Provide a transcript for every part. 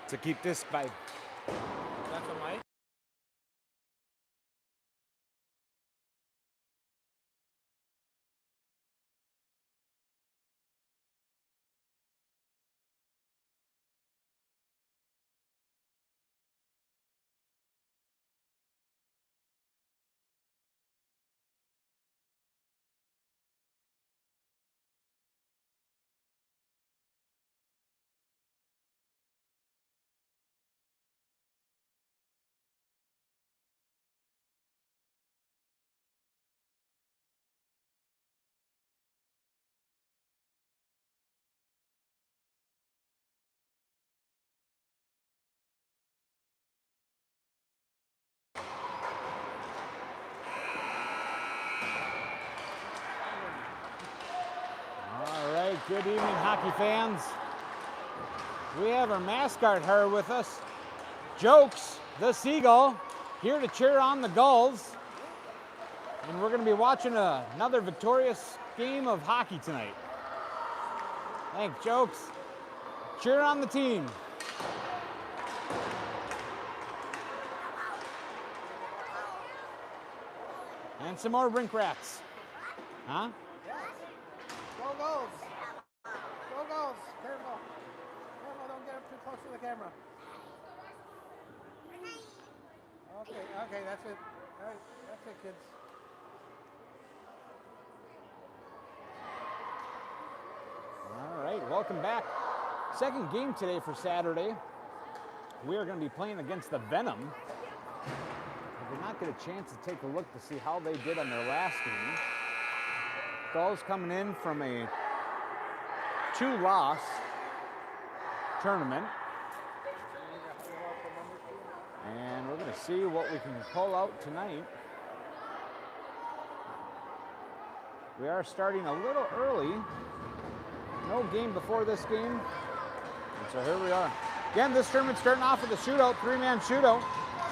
to keep this by. That's a mic. All right, good evening, hockey fans. We have our mascot here with us, Jokes, the Seagull, here to cheer on the Gulls. And we're going to be watching another victorious game of hockey tonight. Thanks, Jokes. Cheer on the team. And some more rink rats. Huh? Go Gulls! Go Gulls! Careful! Careful, don't get up too close to the camera. Okay, that's it. All right, that's it, kids. All right, welcome back. Second game today for Saturday. We are going to be playing against the Venom. We did not get a chance to take a look to see how they did on their last game. Gulls coming in from a 2-loss tournament. And we're going to see what we can pull out tonight. We are starting a little early. No game before this game. And so here we are. Again, this tournament's starting off with a shootout, 3-man shootout.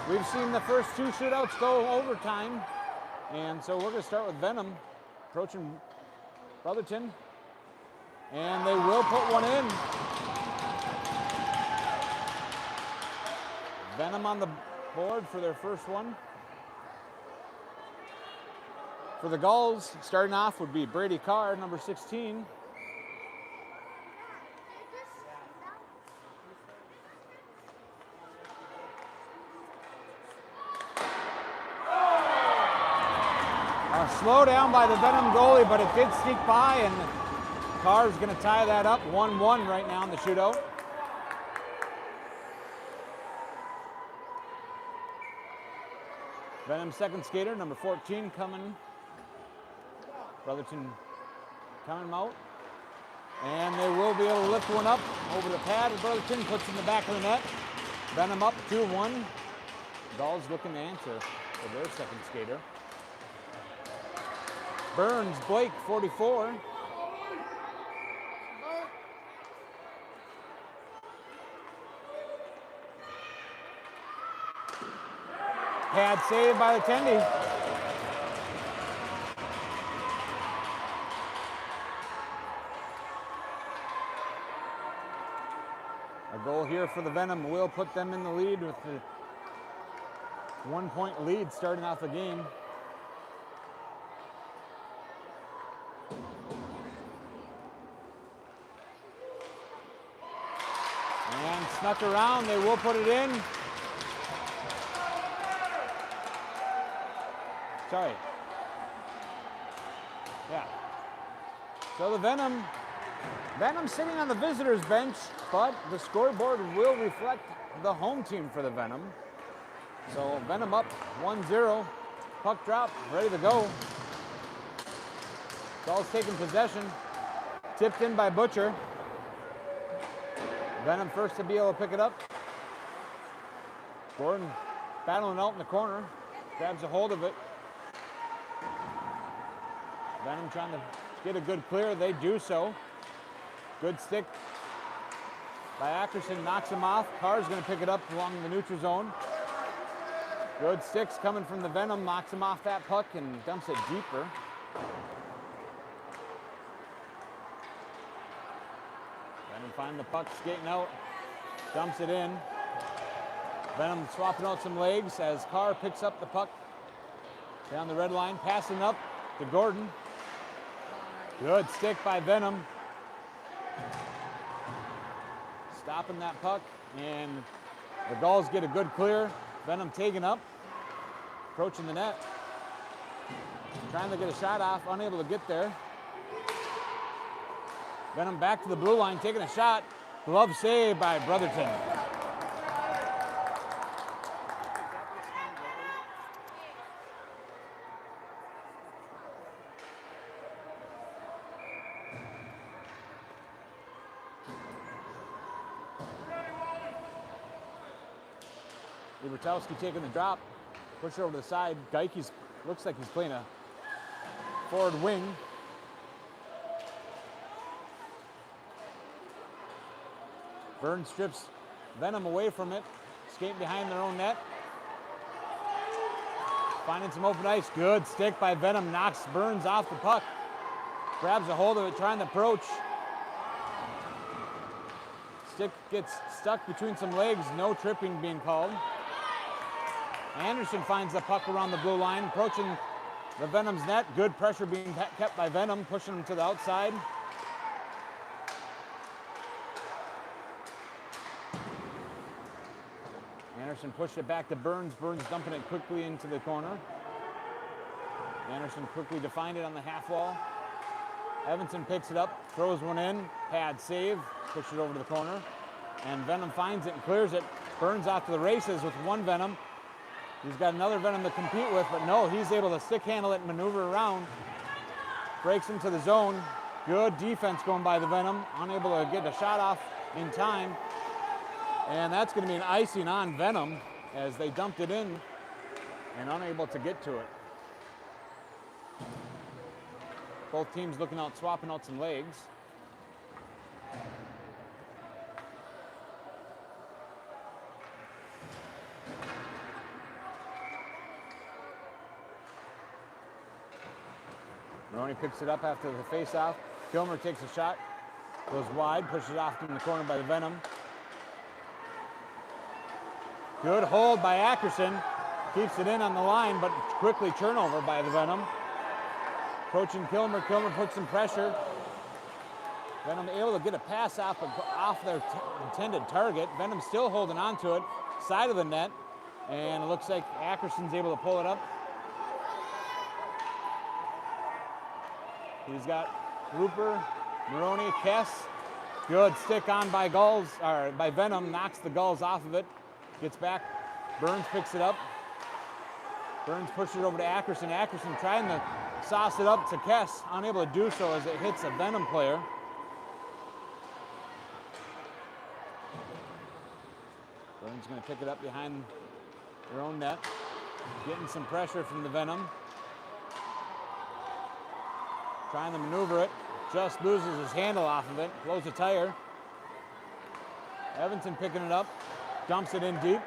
We've seen the first 2 shootouts go overtime. And so we're going to start with Venom approaching Brotherton. And they will put one in. Venom on the board for their first one. For the Gulls, starting off would be Brady Carr, number 16. Slow down by the Venom goalie, but it did sneak by, and Carr's going to tie that up 1-1 right now in the shootout. Venom's second skater, number 14, coming. Brotherton coming out. And they will be able to lift one up over the pad. Brotherton puts in the back of the net. Venom up 2-1. Gulls looking to answer for their second skater. Burns, Blake, 44. Pad saved by the Tendy. A goal here for the Venom will put them in the lead with the 1-point lead starting off the game. And snuck around, they will put it in. Sorry. Yeah. So the Venom sitting on the visitors bench, but the scoreboard will reflect the home team for the Venom. So Venom up 1-0, puck drop, ready to go. Gulls taking possession, tipped in by Butcher. Venom first to be able to pick it up. Gordon battling out in the corner, grabs a hold of it. Venom trying to get a good clear, they do so. Good stick by Ackerson, knocks him off. Carr's gonna pick it up along the neutral zone. Good sticks coming from the Venom, knocks him off that puck and dumps it deeper. Venom find the puck skating out. Dumps it in. Venom swapping out some legs as Carr picks up the puck down the red line, passing up to Gordon. Good stick by Venom. Stopping that puck, and the Gulls get a good clear. Venom taking up, approaching the net. Trying to get a shot off, unable to get there. Venom back to the blue line, taking a shot. Glove save by Brotherton. Libertowski taking the drop, push it over to the side. Geiki's looks like he's playing a forward wing. Burns strips Venom away from it, skating behind their own net. Finding some open ice, good stick by Venom, knocks Burns off the puck. Grabs a hold of it, trying to approach. Stick gets stuck between some legs, no tripping being called. Anderson finds the puck around the blue line, approaching the Venom's net. Good pressure being kept by Venom, pushing him to the outside. Anderson pushed it back to Burns. Burns dumping it quickly into the corner. Anderson quickly defined it on the half wall. Evanson picks it up, throws one in, pad save, push it over to the corner. And Venom finds it and clears it. Burns off to the races with one Venom. He's got another Venom to compete with, but no, he's able to stick handle it and maneuver around. Breaks into the zone. Good defense going by the Venom. Unable to get the shot off in time. And that's going to be an icing on Venom as they dumped it in and unable to get to it. Both teams looking out, swapping out some legs. Maroney picks it up after the face-off. Kilmer takes a shot, goes wide, pushes it off in the corner by the Venom. Good hold by Ackerson. Keeps it in on the line, but quickly turnover by the Venom. Approaching Kilmer. Kilmer puts some pressure. Venom able to get a pass off their intended target. Venom still holding on to it. Side of the net. And it looks like Ackerson's able to pull it up. He's got Rupert, Maroney, Kess. Good stick on by Venom. Knocks the Gulls off of it. Gets back. Burns picks it up. Burns pushes it over to Ackerson. Ackerson trying to sauce it up to Kess. Unable to do so as it hits a Venom player. Burns going to pick it up behind their own net. Getting some pressure from the Venom. Trying to maneuver it. Just loses his handle off of it. Blows a tire. Evanson picking it up. Dumps it in deep.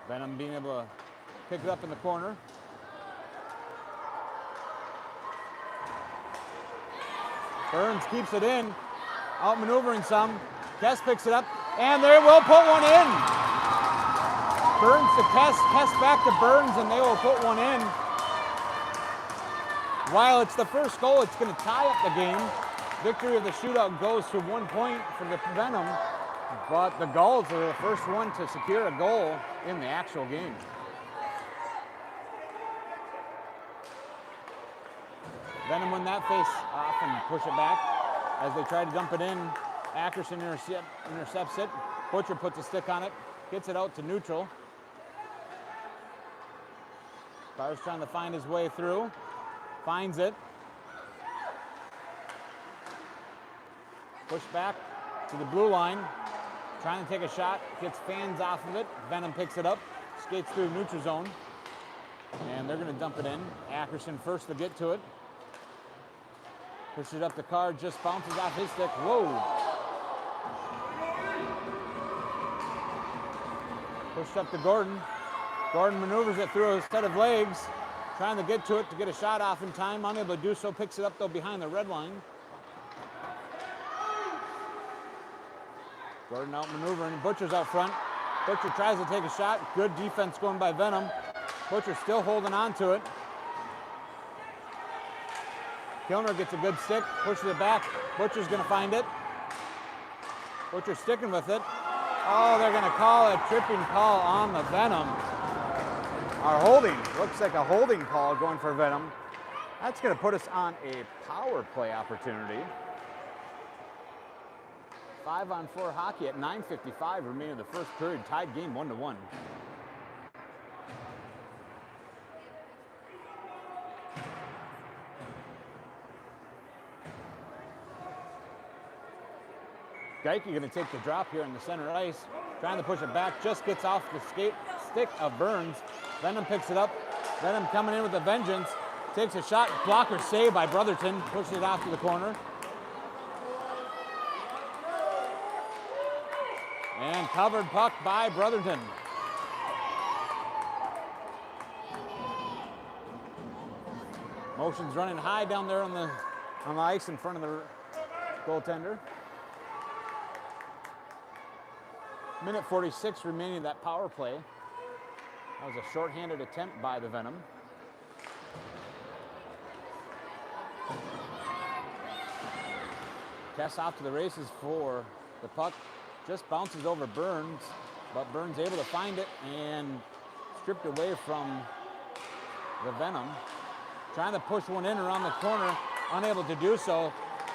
Venom being able to pick it up in the corner. Burns keeps it in. Outmaneuvering some. Kess picks it up. And they will put one in. Burns to Kess. Kess back to Burns, and they will put one in. While it's the first goal, it's going to tie up the game. Victory of the shootout goes to 1 point for the Venom, but the Gulls are the first one to secure a goal in the actual game. Venom win that face off and push it back. As they try to dump it in, Ackerson intercepts it. Butcher puts a stick on it, gets it out to neutral. Carr's trying to find his way through. Finds it. Push back to the blue line. Trying to take a shot. Gets fans off of it. Venom picks it up. Skates through neutral zone. And they're going to dump it in. Ackerson first to get to it. Pushes it up to Carr. Just bounces off his stick. Whoa. Pushed up to Gordon. Gordon maneuvers it through a set of legs. Trying to get to it to get a shot off in time. Unable to do so. Picks it up, though, behind the red line. Gordon out maneuvering. Butcher's out front. Butcher tries to take a shot. Good defense going by Venom. Butcher still holding on to it. Kilner gets a good stick. Pushes it back. Butcher's going to find it. Butcher sticking with it. Oh, they're going to call a tripping call on the Venom. Our holding. Looks like a holding call going for Venom. That's going to put us on a power play opportunity. 5-on-4 hockey at 9:55 remaining in the first period. Tied game 1-1. Geike going to take the drop here in the center ice. Trying to push it back. Just gets off the stick of Burns. Venom picks it up. Venom coming in with a vengeance. Takes a shot. Blocker save by Brotherton. Pushes it off to the corner. And covered puck by Brotherton. Motion's running high down there on the ice in front of the goaltender. Minute 46 remaining of that power play. That was a shorthanded attempt by the Venom. Tess off to the races for the puck. Just bounces over Burns, but Burns able to find it and stripped away from the Venom. Trying to push one in around the corner, unable to do so.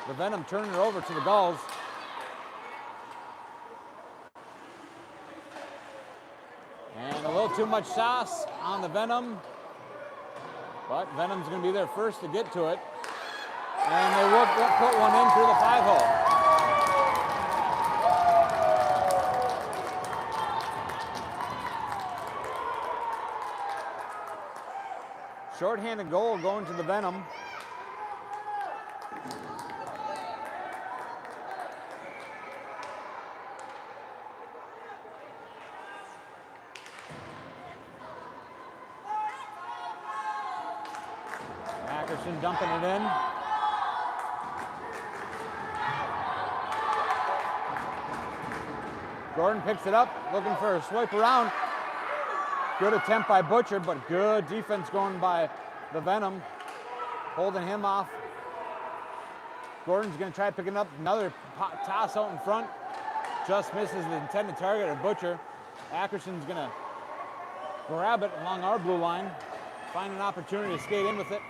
The Venom turning it over to the Gulls. And a little too much sauce on the Venom, but Venom's going to be there first to get to it. And they will put one in through the 5-hole. Shorthanded goal going to the Venom. Ackerson dumping it in. Gordon picks it up, looking for a swipe around. Good attempt by Butcher, but good defense going by the Venom, holding him off. Gordon's going to try picking up another toss out in front. Just misses the intended target of Butcher. Ackerson's going to grab it along our blue line, find an opportunity to skate in with it.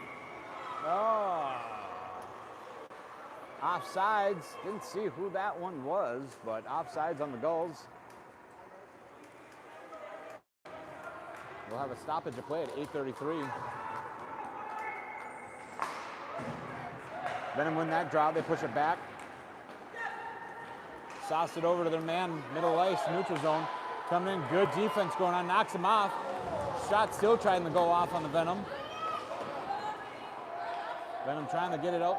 Oh. Offsides. Didn't see who that one was, but offsides on the Gulls. We'll have a stoppage of play at 8:33. Venom win that draw. They push it back. Sauce it over to their man, middle ice, neutral zone. Coming in, good defense going on, knocks him off. Shot still trying to go off on the Venom. Venom trying to get it out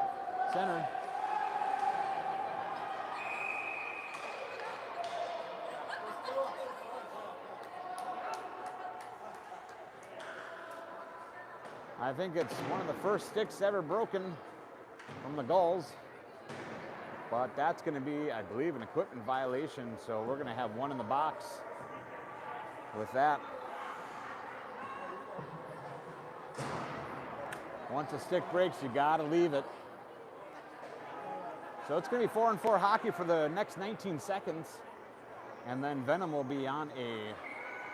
center. I think it's one of the first sticks ever broken from the Gulls. But that's going to be, I believe, an equipment violation, so we're going to have one in the box with that. Once a stick breaks, you got to leave it. So it's going to be 4-on-4 hockey for the next 19 seconds. And then Venom will be on a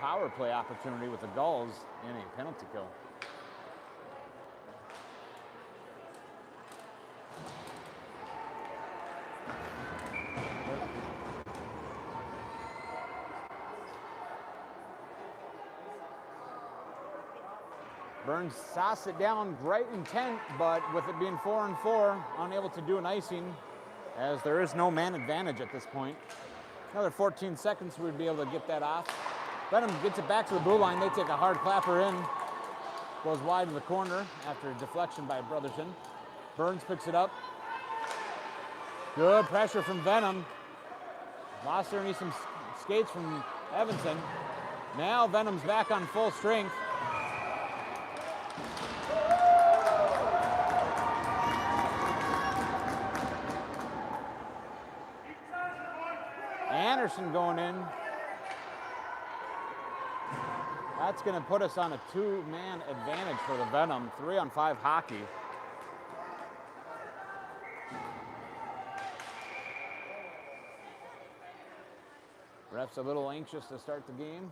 power play opportunity with the Gulls in a penalty kill. Burns sauced it down, great intent, but with it being 4-on-4, unable to do an icing, as there is no man advantage at this point. Another 14 seconds, we'd be able to get that off. Venom gets it back to the blue line. They take a hard clapper in. Goes wide to the corner after a deflection by Brotherton. Burns picks it up. Good pressure from Venom. Lost there, needs some skates from Evanson. Now Venom's back on full strength. Anderson going in. That's going to put us on a 2-man advantage for the Venom. 3-on-5 hockey. Ref's a little anxious to start the game.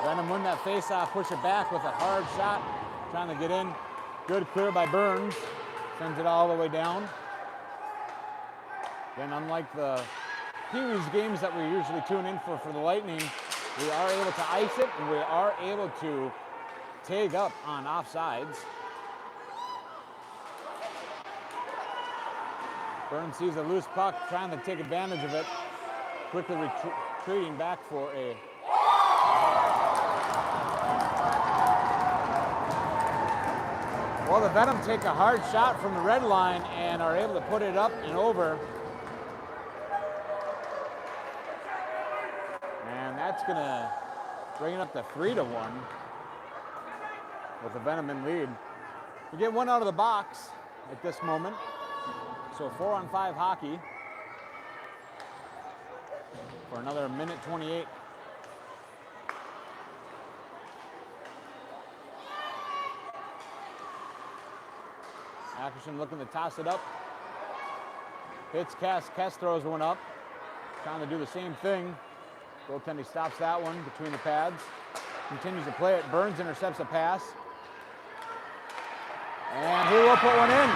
Venom win that face-off, push it back with a hard shot, trying to get in. Good clear by Burns, sends it all the way down. Then unlike the Pee-wee's games that we usually tune in for the Lightning, we are able to ice it, and we are able to tag up on offsides. Burns sees a loose puck, trying to take advantage of it, quickly retreating back for a well, the Venom take a hard shot from the red line and are able to put it up and over. And that's gonna bring it up to 3-1 with the Venom in lead. We get one out of the box at this moment. So 4-on-5 hockey for another minute 28. Ackerson looking to toss it up. Hits Kess. Kess throws one up. Trying to do the same thing. Goaltender stops that one between the pads. Continues to play it. Burns intercepts a pass. And he will put one in.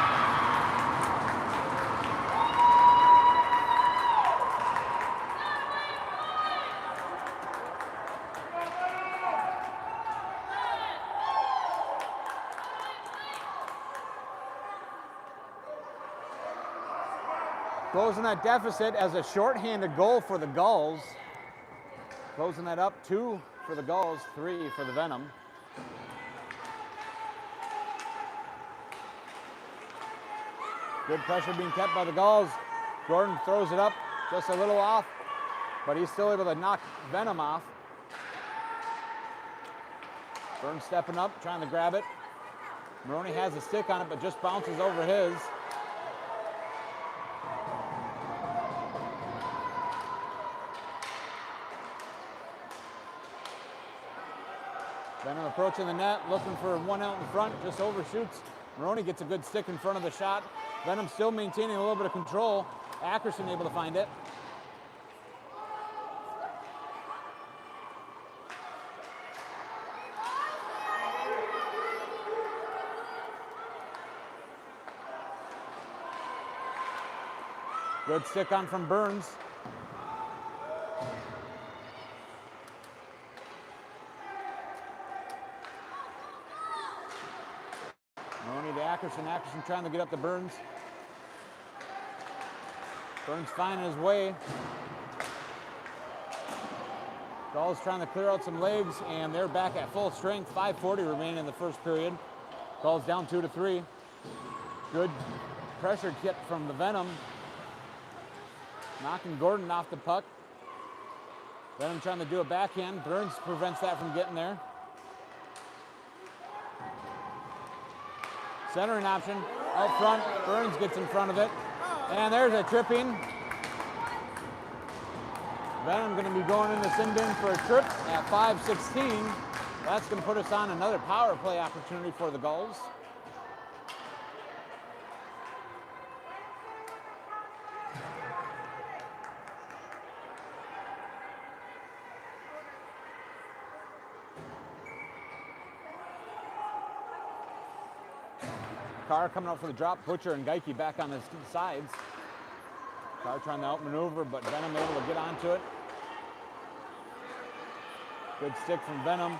Closing that deficit as a shorthanded goal for the Gulls. Closing that up, 2 for the Gulls, 3 for the Venom. Good pressure being kept by the Gulls. Gordon throws it up just a little off, but he's still able to knock Venom off. Burns stepping up, trying to grab it. Maroney has a stick on it, but just bounces over his. Venom approaching the net, looking for one out in front, just overshoots. Maroney gets a good stick in front of the shot. Venom still maintaining a little bit of control. Ackerson able to find it. Good stick on from Burns. Ackerson trying to get up to Burns. Burns finding his way. Gulls trying to clear out some legs, and they're back at full strength. 5:40 remaining in the first period. Gulls down 2-3. Good pressure kit from the Venom. Knocking Gordon off the puck. Venom trying to do a backhand. Burns prevents that from getting there. Centering option out front. Burns gets in front of it. And there's a tripping. Venom going to be going in the sin bin for a trip at 5:16. That's going to put us on another power play opportunity for the Gulls. Carr coming out for the drop. Butcher and Geike back on the sides. Carr trying to outmaneuver, but Venom able to get onto it. Good stick from Venom.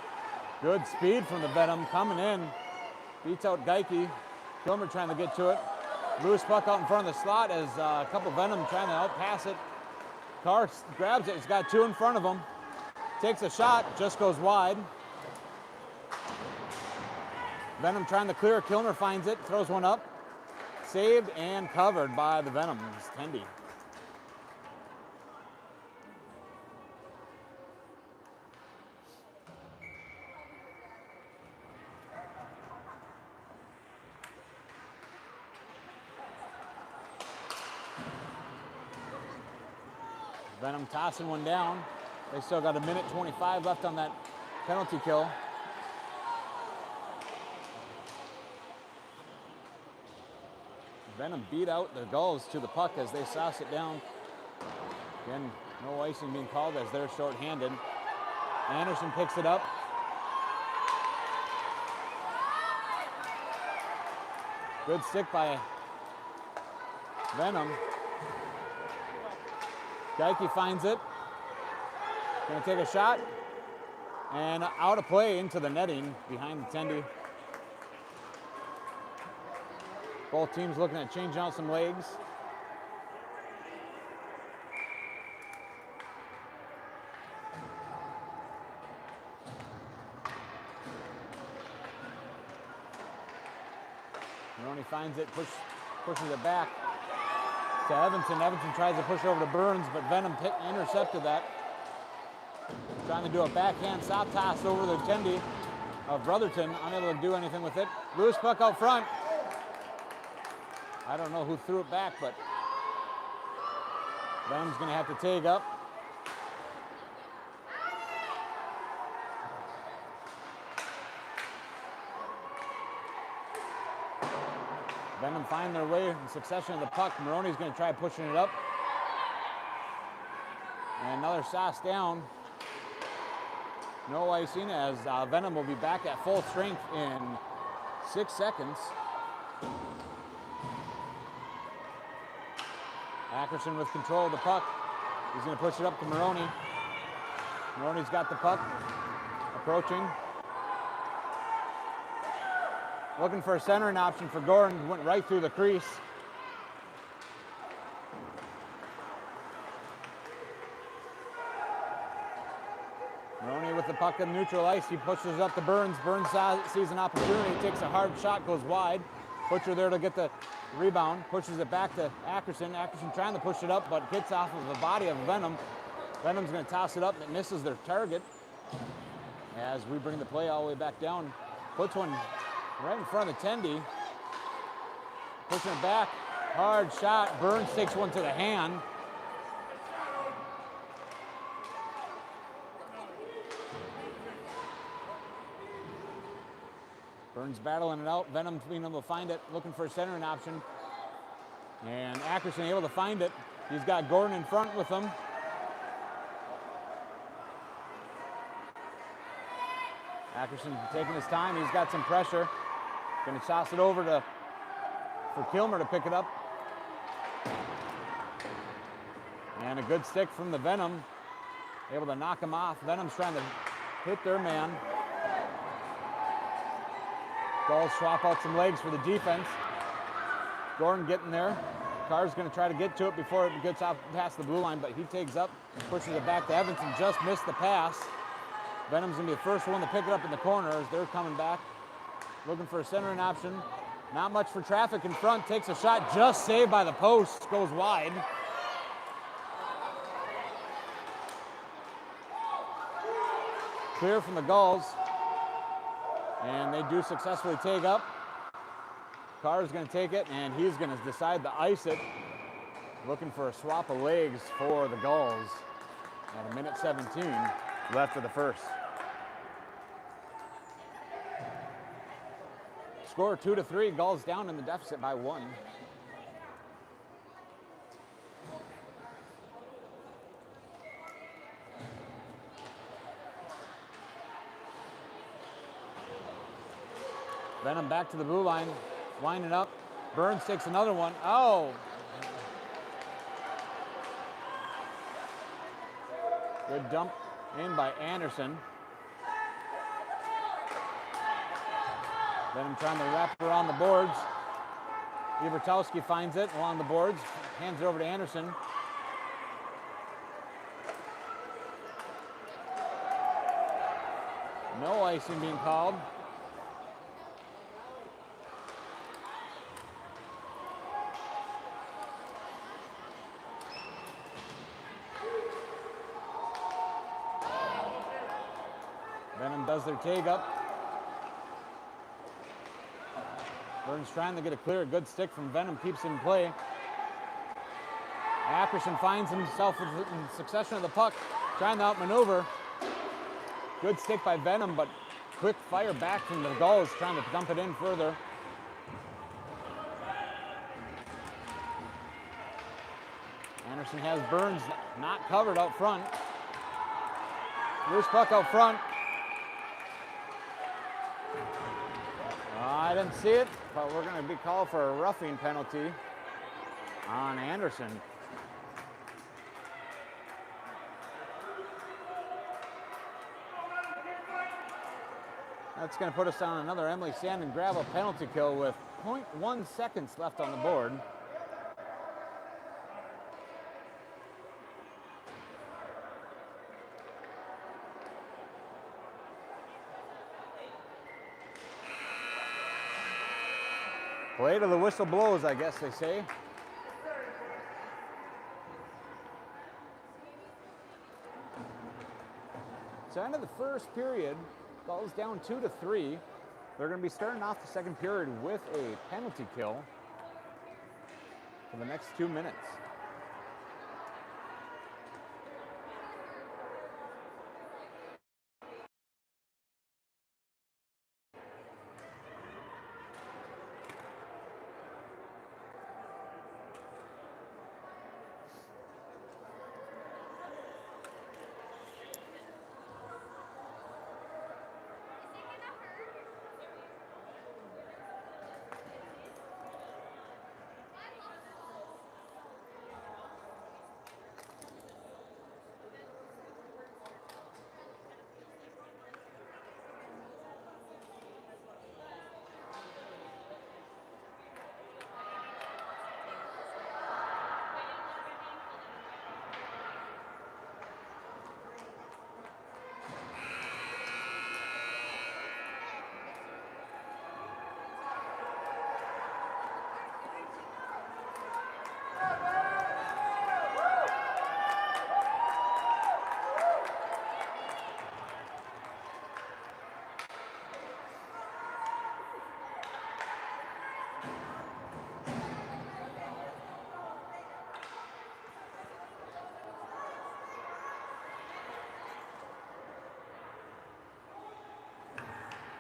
Good speed from the Venom coming in. Beats out Geike. Kilmer trying to get to it. Loose puck out in front of the slot as a couple Venom trying to outpass it. Carr grabs it. He's got 2 in front of him. Takes a shot. Just goes wide. Venom trying to clear. Kilmer finds it, throws one up. Saved and covered by the Venoms. Tendy. Venom tossing one down. They still got 1:25 left on that penalty kill. Venom beat out the Gulls to the puck as they sauce it down. Again, no icing being called as they're short-handed. Anderson picks it up. Good stick by Venom. Geike finds it. Gonna take a shot. And out of play into the netting behind the tendy. Both teams looking at changing out some legs. Maroney finds it, pushes it back to Evanson. Evanson tries to push over to Burns, but Venom intercepted that. Trying to do a backhand soft toss over the tendy of Brotherton, unable to do anything with it. Loose puck out front. I don't know who threw it back, but Venom's going to have to take up. Venom find their way in succession of the puck. Maroney's going to try pushing it up. And another sauce down. No icing as Venom will be back at full strength in 6 seconds. Ackerson with control of the puck. He's going to push it up to Maroney. Maroney's got the puck. Approaching. Looking for a centering option for Gordon. Went right through the crease. Maroney with the puck in neutral ice. He pushes it up to Burns. Burns sees an opportunity. Takes a hard shot, goes wide. Butcher there to get the rebound. Pushes it back to Ackerson. Ackerson trying to push it up, but hits off of the body of Venom. Venom's going to toss it up, and it misses their target. As we bring the play all the way back down. Puts one right in front of Tendy. Pushing it back. Hard shot. Burns takes one to the hand. Burns battling it out. Venom's being able to find it, looking for a centering option. And Ackerson able to find it. He's got Gordon in front with him. Ackerson taking his time. He's got some pressure. Going to toss it over for Kilmer to pick it up. And a good stick from the Venom. Able to knock him off. Venom's trying to hit their man. Gulls swap out some legs for the defense. Gordon getting there. Carr's going to try to get to it before it gets out past the blue line, but he takes up, pushes it back to Evanson. Just missed the pass. Venom's going to be the first one to pick it up in the corner as they're coming back. Looking for a centering option. Not much for traffic in front. Takes a shot, just saved by the post. Goes wide. Clear from the Gulls. And they do successfully take up. Carr's going to take it, and he's going to decide to ice it. Looking for a swap of legs for the Gulls. At 1:17 left of the first. Score 2-3. Gulls down in the deficit by 1. Venom back to the blue line, winding up. Burns takes another one. Oh! Good dump in by Anderson. Venom trying to wrap around the boards. Ibertowski finds it along the boards, hands it over to Anderson. No icing being called. Venom does their take up. Burns trying to get a clear, good stick from Venom, keeps in play. Ackerson finds himself in succession of the puck, trying to outmaneuver. Good stick by Venom, but quick fire back from the Gulls, trying to dump it in further. Anderson has Burns not covered out front. Loose puck out front. I didn't see it, but we're going to be called for a roughing penalty on Anderson. That's going to put us on another Emily Sand and Gravel penalty kill with 0.1 seconds left on the board. Play to the whistle blows, I guess they say. So end of the first period, Gulls down 2-3. They're going to be starting off the second period with a penalty kill for the next 2 minutes.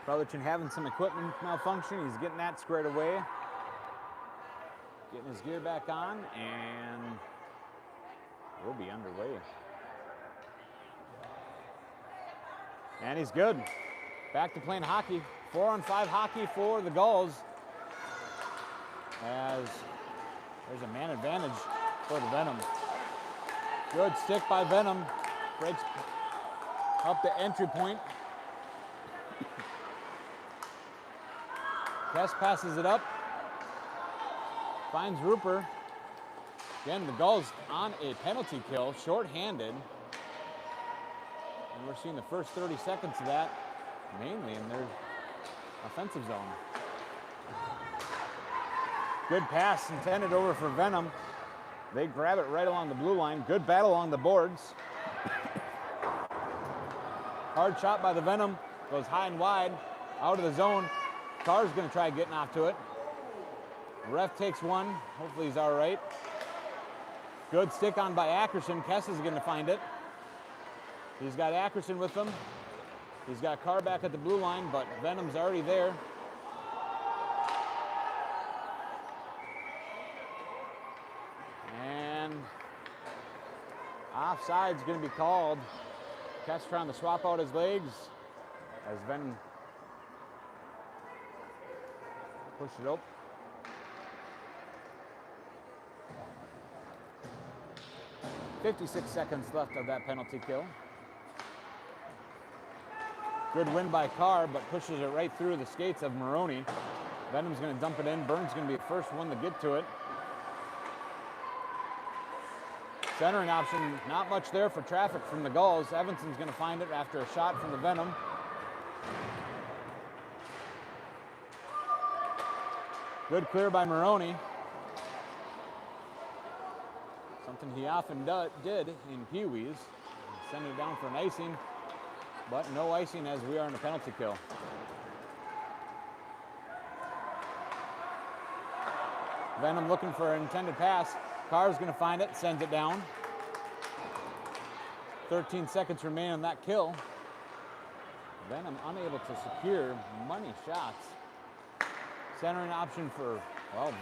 Brotherton having some equipment malfunction. He's getting that squared away. Getting his gear back on, and we'll be underway. And he's good. Back to playing hockey. 4-on-5 hockey for the Gulls. As there's a man advantage for the Venom. Good stick by Venom. Breaks up the entry point. Kess passes it up. Finds Rupert. Again, the Gulls on a penalty kill, shorthanded. And we're seeing the first 30 seconds of that mainly in their offensive zone. Good pass intended over for Venom. They grab it right along the blue line. Good battle along the boards. Hard shot by the Venom. Goes high and wide, out of the zone. Carr's gonna try getting off to it. Ref takes one. Hopefully he's all right. Good stick on by Ackerson. Kess is gonna find it. He's got Ackerson with him. He's got Carr back at the blue line, but Venom's already there. And offside's gonna be called. Kess trying to swap out his legs as Venom push it up. .56 seconds left of that penalty kill. Good win by Carr, but pushes it right through the skates of Maroney. Venom's going to dump it in. Burns going to be the first one to get to it. Centering option, not much there for traffic from the Gulls. Evanson's going to find it after a shot from the Venom. Good clear by Maroney. Something he often did in Pee-wees. Send it down for an icing, but no icing as we are in a penalty kill. Venom looking for an intended pass. Carr's going to find it, sends it down. 13 seconds remain on that kill. Venom unable to secure money shots. Centering option for, well,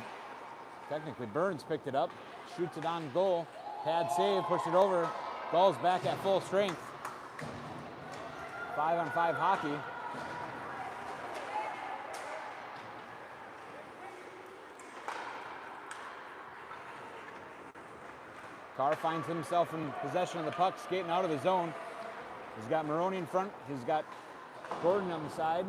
technically Burns picked it up, shoots it on goal. Pad save, push it over. Gulls back at full strength. 5-on-5 hockey. Carr finds himself in possession of the puck, skating out of the zone. He's got Maroney in front. He's got Gordon on the side.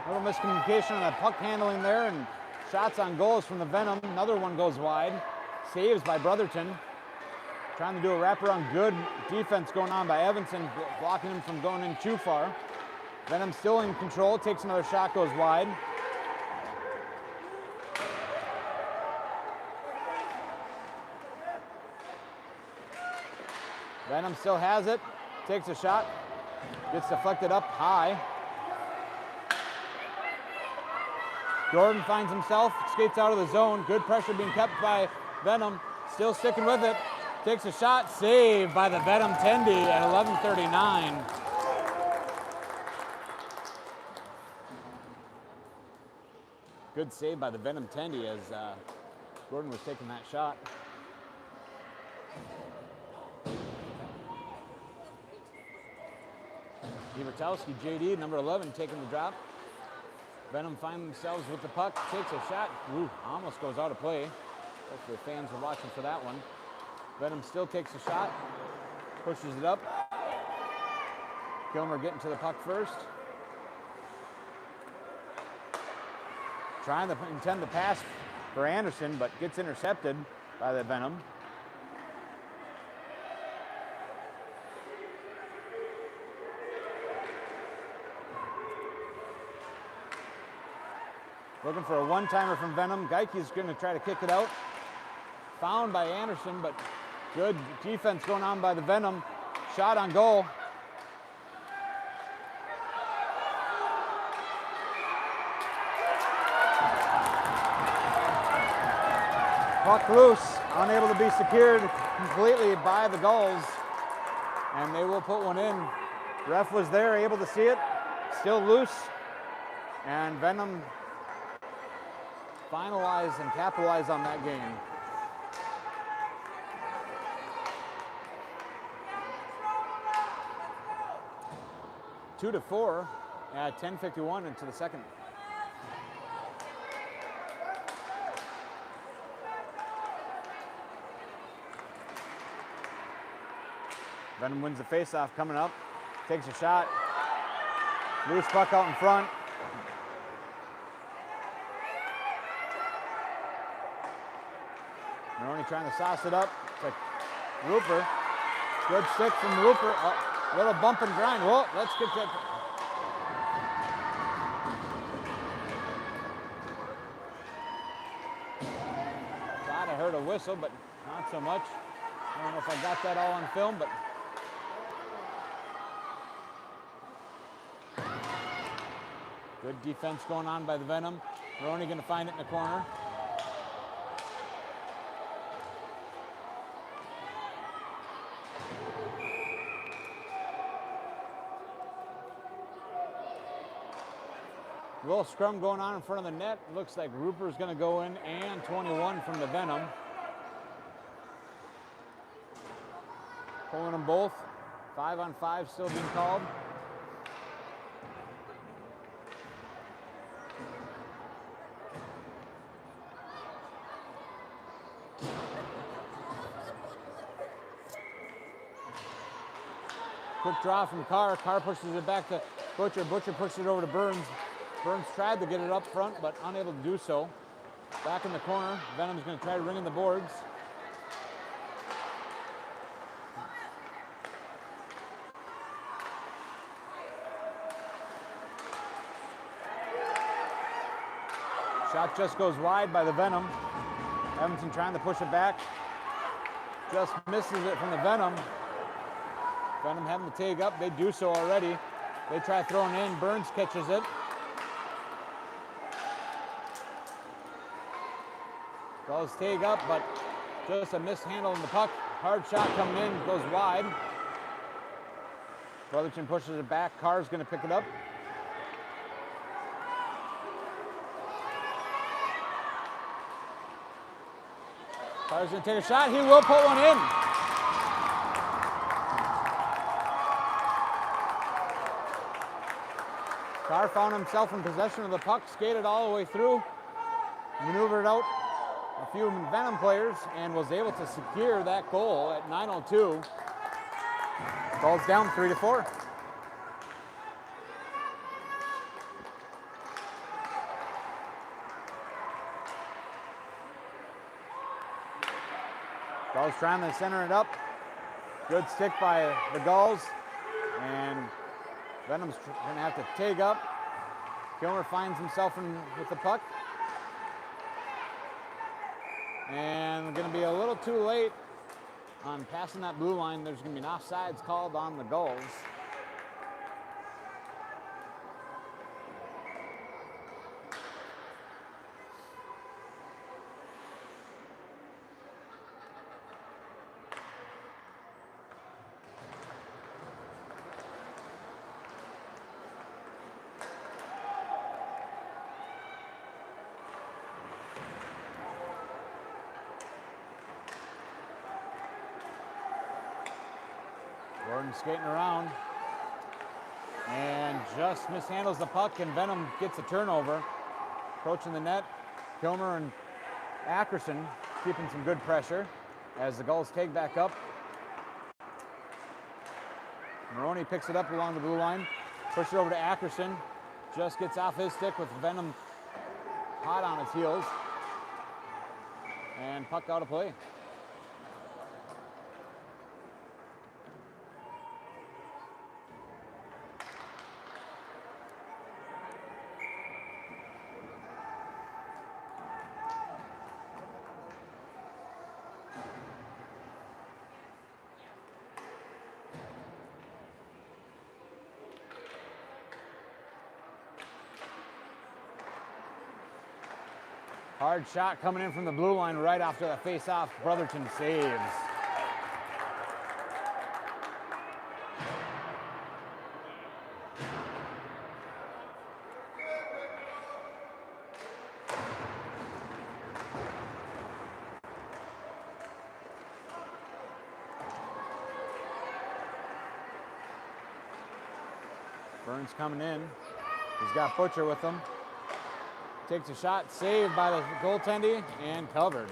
Little miscommunication on the puck handling there, and shots on goals from the Venom. Another one goes wide. Saves by Brotherton. Trying to do a wraparound. Good defense going on by Evanson, blocking him from going in too far. Venom still in control. Takes another shot, goes wide. Venom still has it. Takes a shot. Gets deflected up high. Gordon finds himself, skates out of the zone. Good pressure being kept by Venom. Still sticking with it. Takes a shot, saved by the Venom Tendy at 11:39. Good save by the Venom Tendy as Gordon was taking that shot. Ivertowski, JD, number 11, taking the drop. Venom find themselves with the puck, takes a shot. Ooh, almost goes out of play. Hopefully the fans are watching for that one. Venom still takes a shot, pushes it up. Kilmer getting to the puck first. Trying to intend the pass for Anderson, but gets intercepted by the Venom. Looking for a one-timer from Venom. Geike's going to try to kick it out. Found by Anderson, but good defense going on by the Venom. Shot on goal. Puck loose, unable to be secured completely by the Gulls. And they will put one in. Ref was there, able to see it. Still loose. And Venom finalize and capitalize on that game. Two to 4 at 10:51 into the second. Venom wins the faceoff coming up. Takes a shot. Loose puck out in front. Maroney trying to sauce it up to Rupert. Good stick from Rupert. Little bump and grind. Whoa, let's get that. Thought I heard a whistle, but not so much. I don't know if I got that all on film, but good defense going on by the Venom. Maroney going to find it in the corner. A little scrum going on in front of the net. Looks like Rupert's going to go in, and 21 from the Venom. Pulling them both. 5-on-5 still being called. Quick draw from Carr. Carr pushes it back to Butcher. Butcher pushes it over to Burns. Burns tried to get it up front, but unable to do so. Back in the corner. Venom's going to try to ring in the boards. Shot just goes wide by the Venom. Evanston trying to push it back. Just misses it from the Venom. Venom having to take up. They do so already. They try throwing it in. Burns catches it. Gulls take up, but just a mishandling the puck. Hard shot coming in, goes wide. Brotherton pushes it back. Carr's going to pick it up. Carr's going to take a shot. He will put one in. Carr found himself in possession of the puck, skated all the way through, maneuvered out a few Venom players, and was able to secure that goal at 9:02. Gulls down 3-4. Gulls trying to center it up. Good stick by the Gulls, and Venom's going to have to take up. Kilmer finds himself with the puck. And going to be a little too late on passing that blue line. There's going to be an offsides called on the Gulls. Gordon skating around and just mishandles the puck, and Venom gets a turnover. Approaching the net, Kilmer and Ackerson keeping some good pressure as the Gulls take back up. Maroney picks it up along the blue line, pushes it over to Ackerson, just gets off his stick with Venom hot on his heels, and puck out of play. Hard shot coming in from the blue line right after the face-off. Brotherton saves. Burns coming in. He's got Butcher with him. Takes a shot, saved by the goaltender, and covered.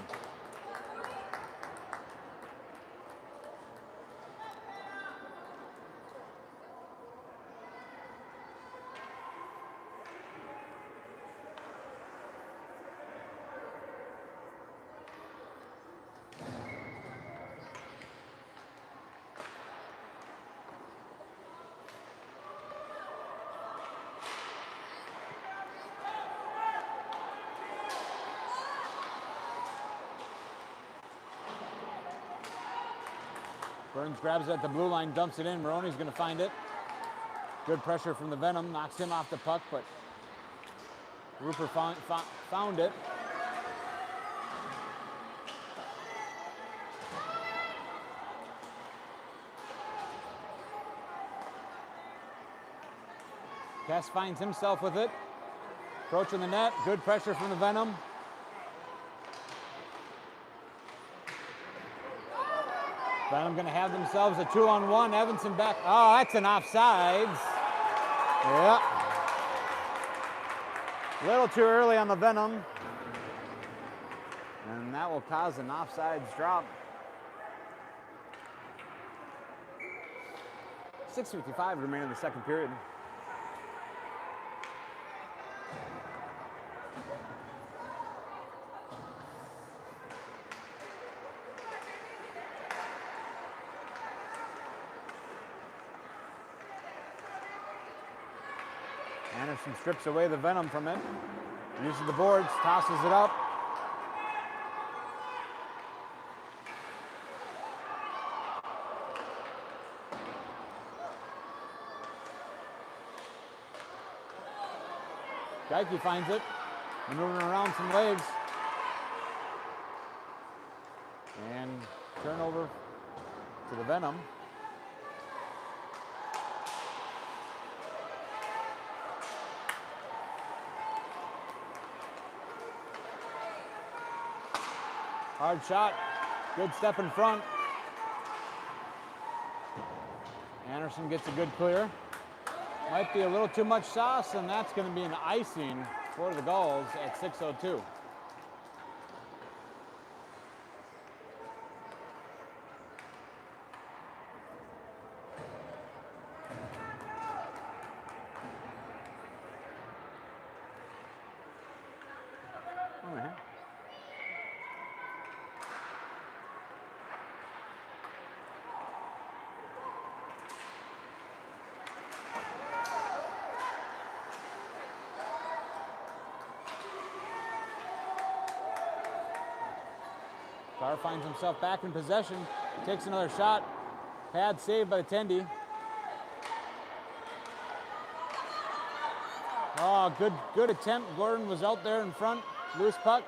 Burns grabs it at the blue line, dumps it in. Maroney's going to find it. Good pressure from the Venom, knocks him off the puck, but Rupert found it. Kess finds himself with it. Approaching the net, good pressure from the Venom. Venom going to have themselves a 2-on-1. Evanson back. Oh, that's an offsides. Yeah. A little too early on the Venom. And that will cause an offsides drop. 6:55 remaining in the second period. Anderson strips away the Venom from it. Uses the boards, tosses it up. Geike finds it, maneuvering around some legs. And turnover to the Venom. Hard shot, good step in front. Anderson gets a good clear. Might be a little too much sauce, and that's going to be an icing for the Gulls at 6:02. Carr finds himself back in possession, takes another shot. Pad saved by the Tendy. Oh, good attempt. Gordon was out there in front. Loose puck.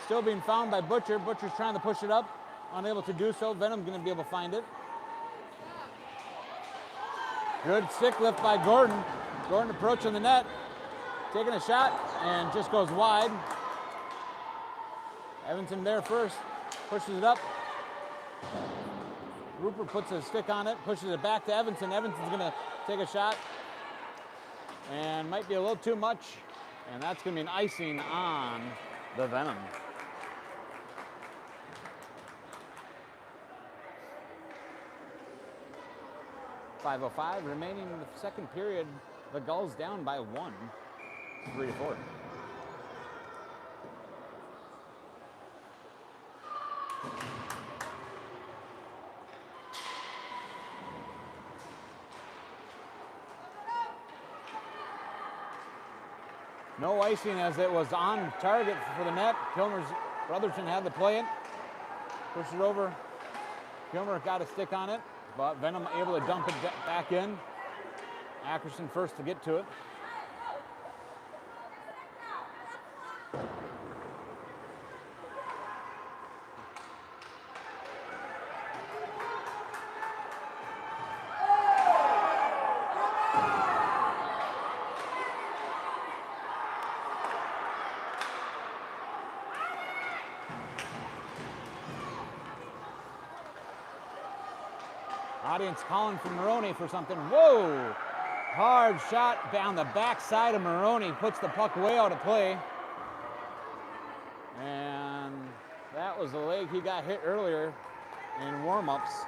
Still being found by Butcher. Butcher's trying to push it up. Unable to do so. Venom going to be able to find it. Good stick lift by Gordon. Gordon approaching the net. Taking a shot and just goes wide. Evanson there first. Pushes it up. Rupert puts a stick on it, pushes it back to Evanson. Evanson's going to take a shot. And might be a little too much. And that's going to be an icing on the Venom. .505 remaining in the second period. The Gulls down by 1, 3-4. No icing as it was on target for the net. Brotherton had to play it. Push it over. Kilmer got a stick on it, but Venom able to dump it back in. Ackerson first to get to it. Audience calling for Maroney for something. Whoa! Hard shot down the backside of Maroney. Puts the puck way out of play. And that was the leg he got hit earlier in warm-ups.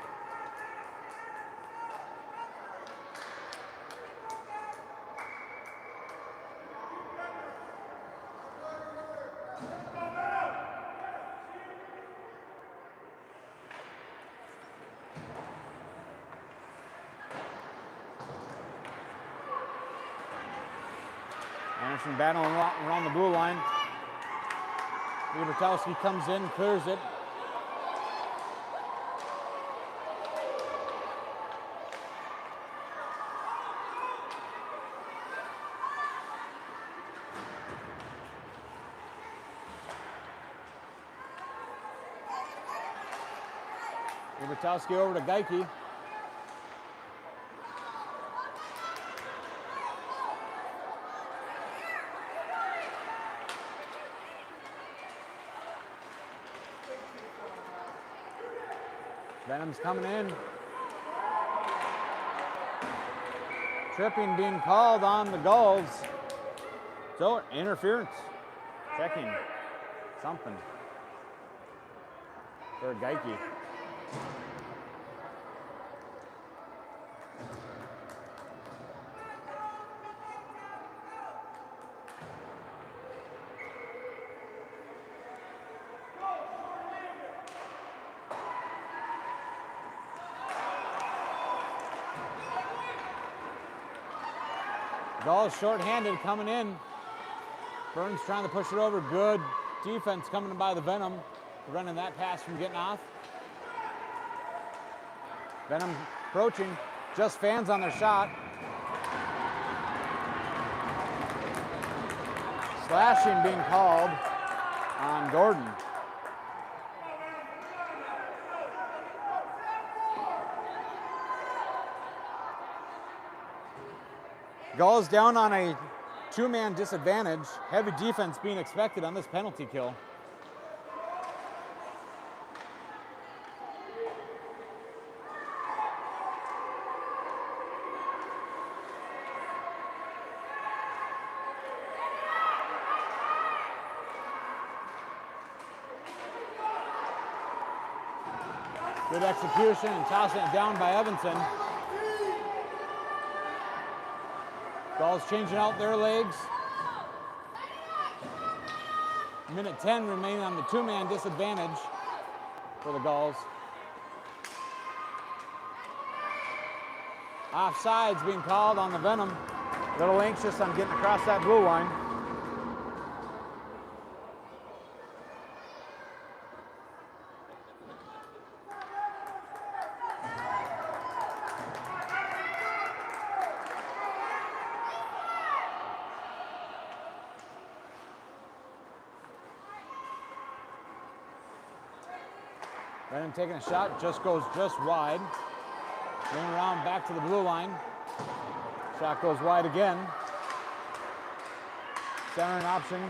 Anderson battling around the blue line. Liebertowski comes in, clears it. Liebertowski over to Geike. Venom's coming in. Tripping being called on the Gulls. So, interference. Checking. Something. For Geike. Gulls short-handed coming in. Burns trying to push it over. Good defense coming by the Venom, preventing that pass from getting off. Venom approaching, just fans on their shot. Slashing being called on Gordon. Gulls down on a two-man disadvantage. Heavy defense being expected on this penalty kill. Good execution and tossing it down by Evanson. Gulls changing out their legs. Minute 10 remaining on the two-man disadvantage for the Gulls. Offsides being called on the Venom. A little anxious on getting across that blue line. Venom taking a shot, just goes just wide. Going around back to the blue line. Shot goes wide again. Centering option.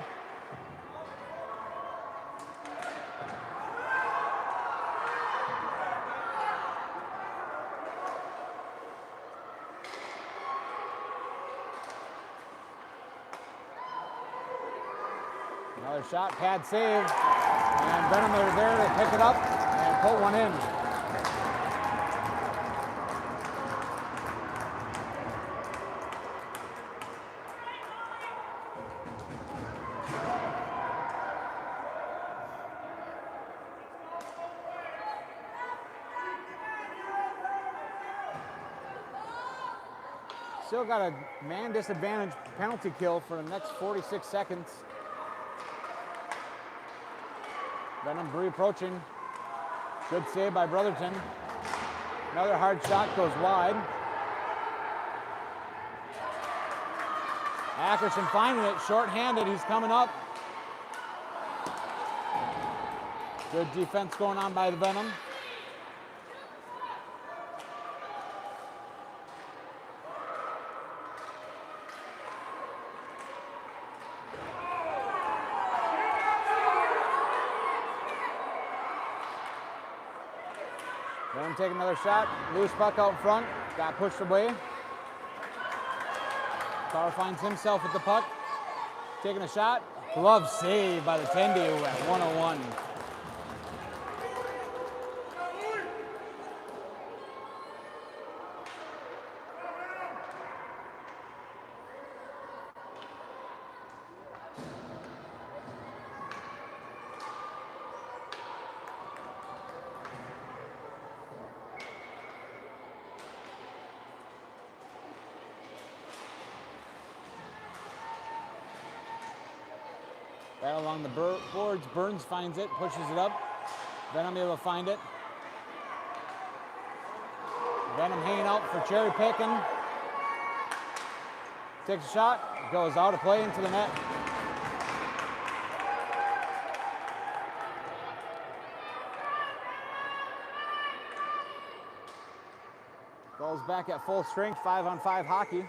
Another shot, pad save. And Venom are there to pick it up and put one in. Still got a man disadvantage penalty kill for the next 46 seconds. Venom approaching. Good save by Brotherton. Another hard shot goes wide. Ackerson finding it, short-handed, he's coming up. Good defense going on by the Venom. Venom taking another shot, loose puck out front, got pushed away. Carr finds himself with the puck, taking a shot. Glove save by the Tendy at 101. Right along the boards, Burns finds it, pushes it up. Venom able to find it. Venom hanging out for cherry picking. Takes a shot, goes out of play into the net. Goes back at full strength, 5-on-5 hockey.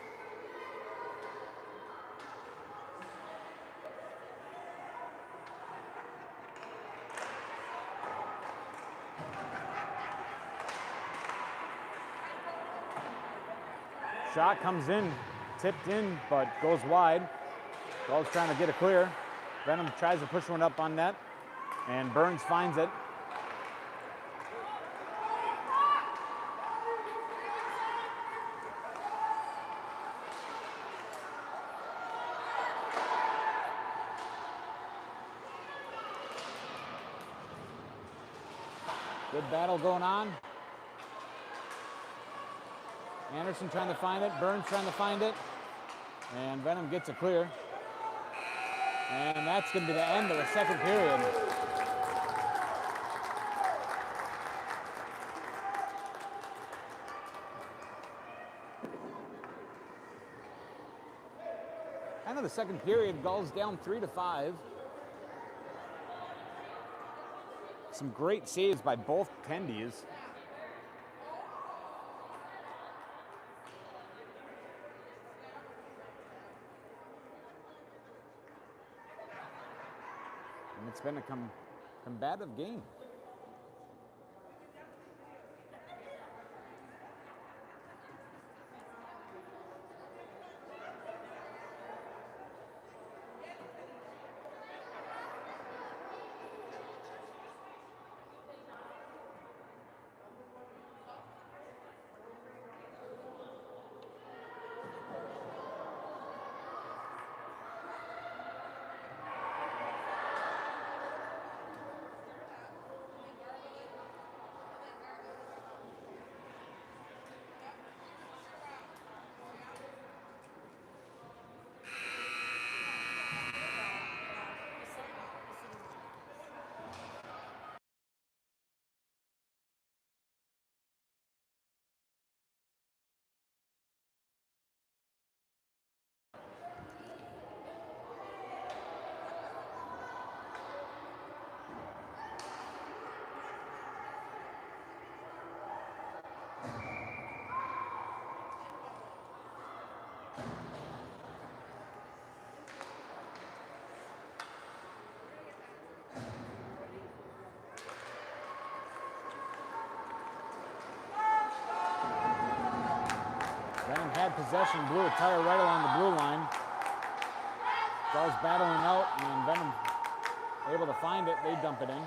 Shot comes in, tipped in, but goes wide. Gulls trying to get it clear. Venom tries to push one up on net, and Burns finds it. Good battle going on. Anderson trying to find it, Burns trying to find it, and Venom gets it clear. And that's going to be the end of the second period. End of the second period, Gulls down 3-5. Some great saves by both tendies. And it's been a combative game. Venom had possession, blew a tire right along the blue line. Gulls battling out, and Venom able to find it. They dump it in.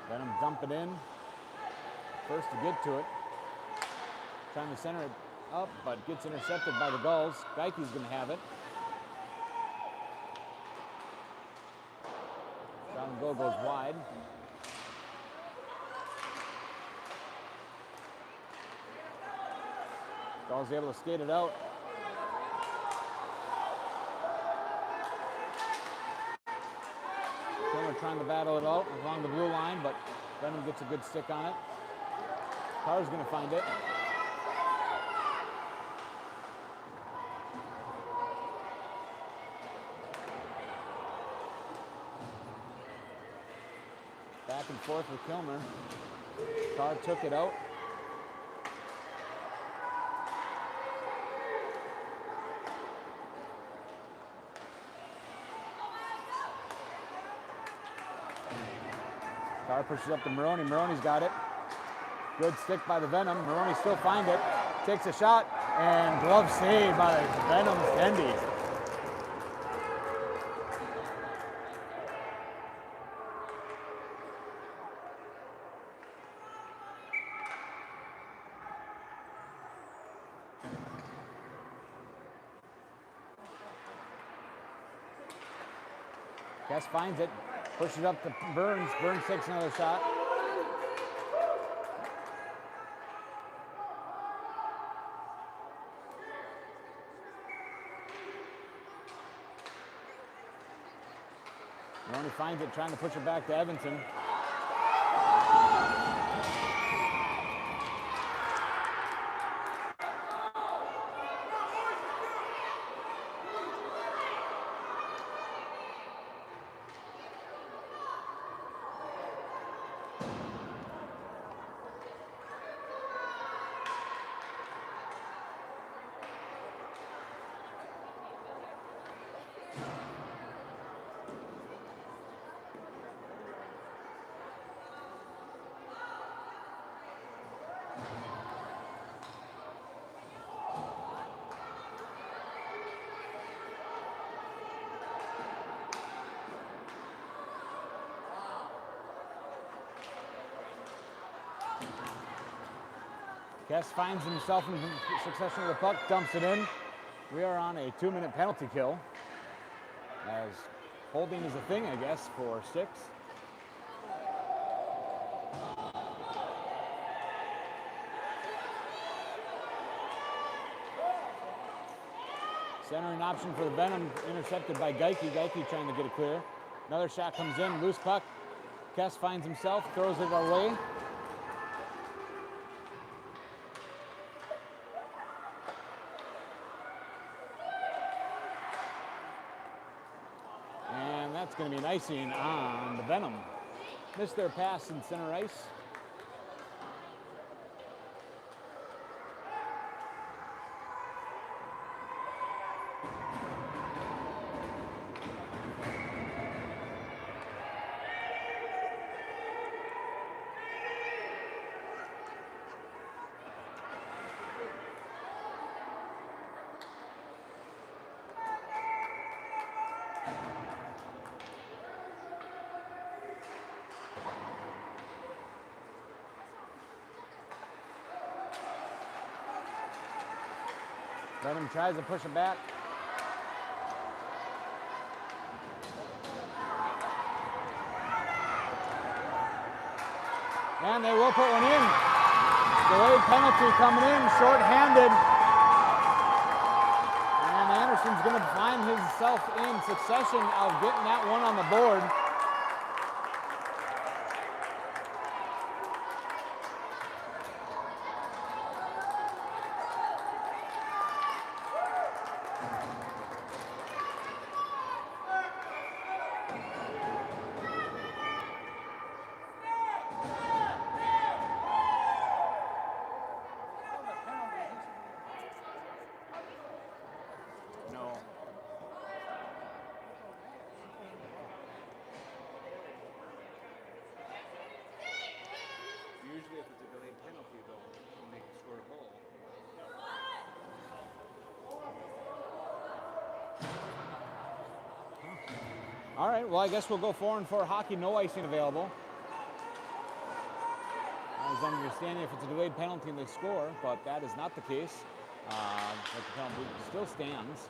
Venom dump it in. First to get to it. Trying to center it up, but gets intercepted by the Gulls. Geike's going to have it. Shot and goal goes wide. Gulls able to skate it out. Kilmer trying to battle it out along the blue line, but Venom gets a good stick on it. Carr's going to find it. Back and forth with Kilmer. Carr took it out. Carr pushes up to Maroney. Maroney's got it. Good stick by the Venom. Maroney still finds it. Takes a shot, and glove save by Venom's Tendy. Guess finds it. Pushes up to Burns. Burns takes another shot. Maroney finds it, trying to push it back to Evanson. Guest finds himself in succession of the puck, dumps it in. We are on a 2-minute penalty kill, as holding is a thing, I guess, for 6. Centering option for the Venom, intercepted by Geike. Geike trying to get it clear. Another shot comes in, loose puck. Kess finds himself, throws it our way. And that's going to be an icing on the Venom. Missed their pass in center ice. Venom tries to push it back. And they will put one in. Delayed penalty coming in, short-handed. And Anderson's going to find himself in succession of getting that one on the board. Usually if it's a delayed penalty, they'll make it score a goal. All right, well, I guess we'll go 4-4 hockey, no icing available. I was understanding if it's a delayed penalty and they score, but that is not the case. But the penalty still stands.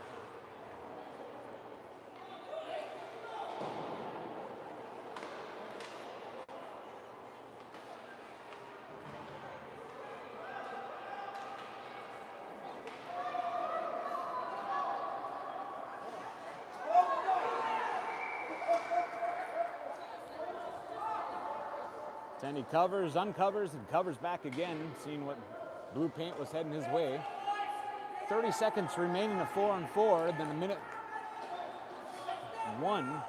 And he covers, uncovers, and covers back again, seeing what blue paint was heading his way. 30 seconds remaining of 4-4, then a minute one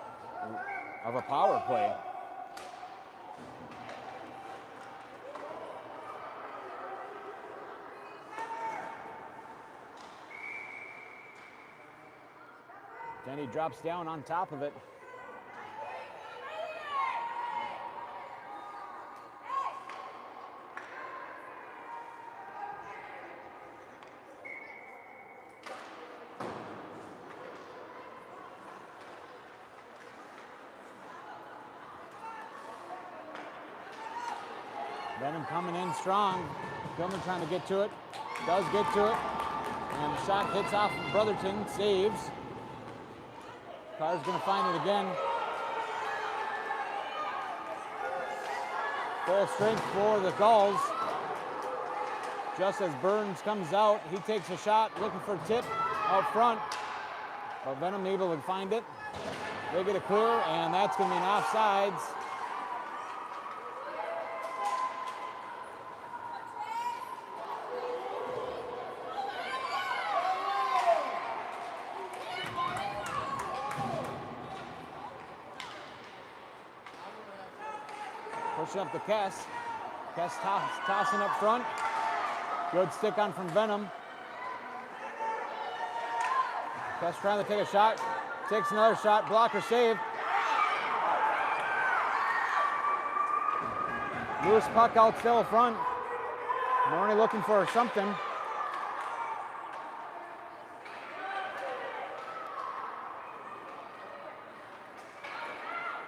of a power play. Then he drops down on top of it. Venom coming in strong. Gilman trying to get to it. Does get to it. And the shot hits off Brotherton. Saves. Carr's going to find it again. Full strength for the Gulls. Just as Burns comes out, he takes a shot, looking for a tip out front. But Venom able to find it. They get it clear, and that's going to be an offsides. Pushing up to Kess. Kess tossing up front. Good stick on from Venom. Kess trying to take a shot. Takes another shot. Blocker save. Loose puck out still front. Morney looking for something.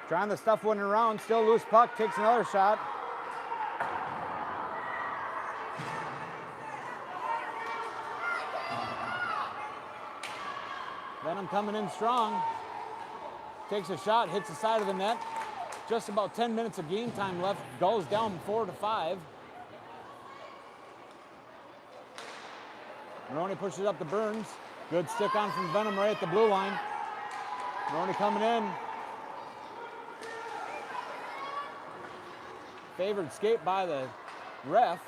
Trying to stuff one around, still loose puck, takes another shot. Venom coming in strong. Takes a shot, hits the side of the net. Just about 10 minutes of game time left. Goes down 4-5. Maroney pushes up to Burns. Good stick on from Venom right at the blue line. Maroney coming in. Favored skate by the ref.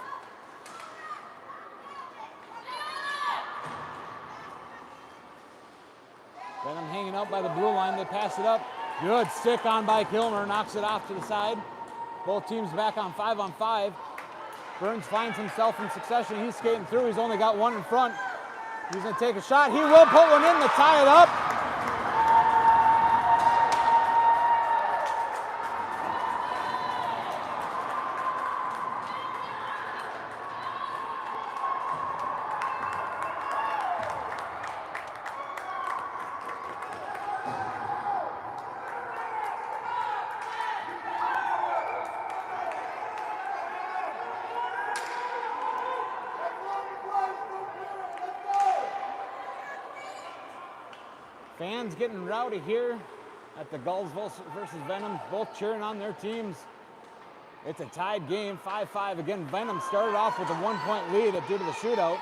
Venom hanging out by the blue line. They pass it up. Good stick on by Kilmer. Knocks it off to the side. Both teams back on 5-on-5. Burns finds himself in succession. He's skating through. He's only got one in front. He's going to take a shot. He will put one in to tie it up. Fans getting rowdy here at the Gulls versus Venom, both cheering on their teams. It's a tied game, 5-5. Again, Venom started off with a 1-point lead due to the shootout.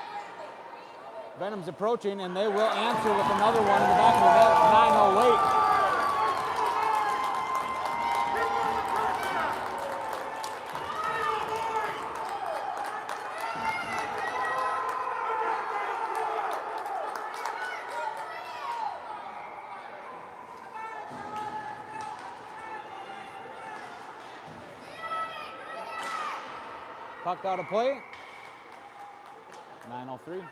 Venom's approaching, and they will answer with another one in the back of the net. 9-0 late. Puck out of play. 9:03.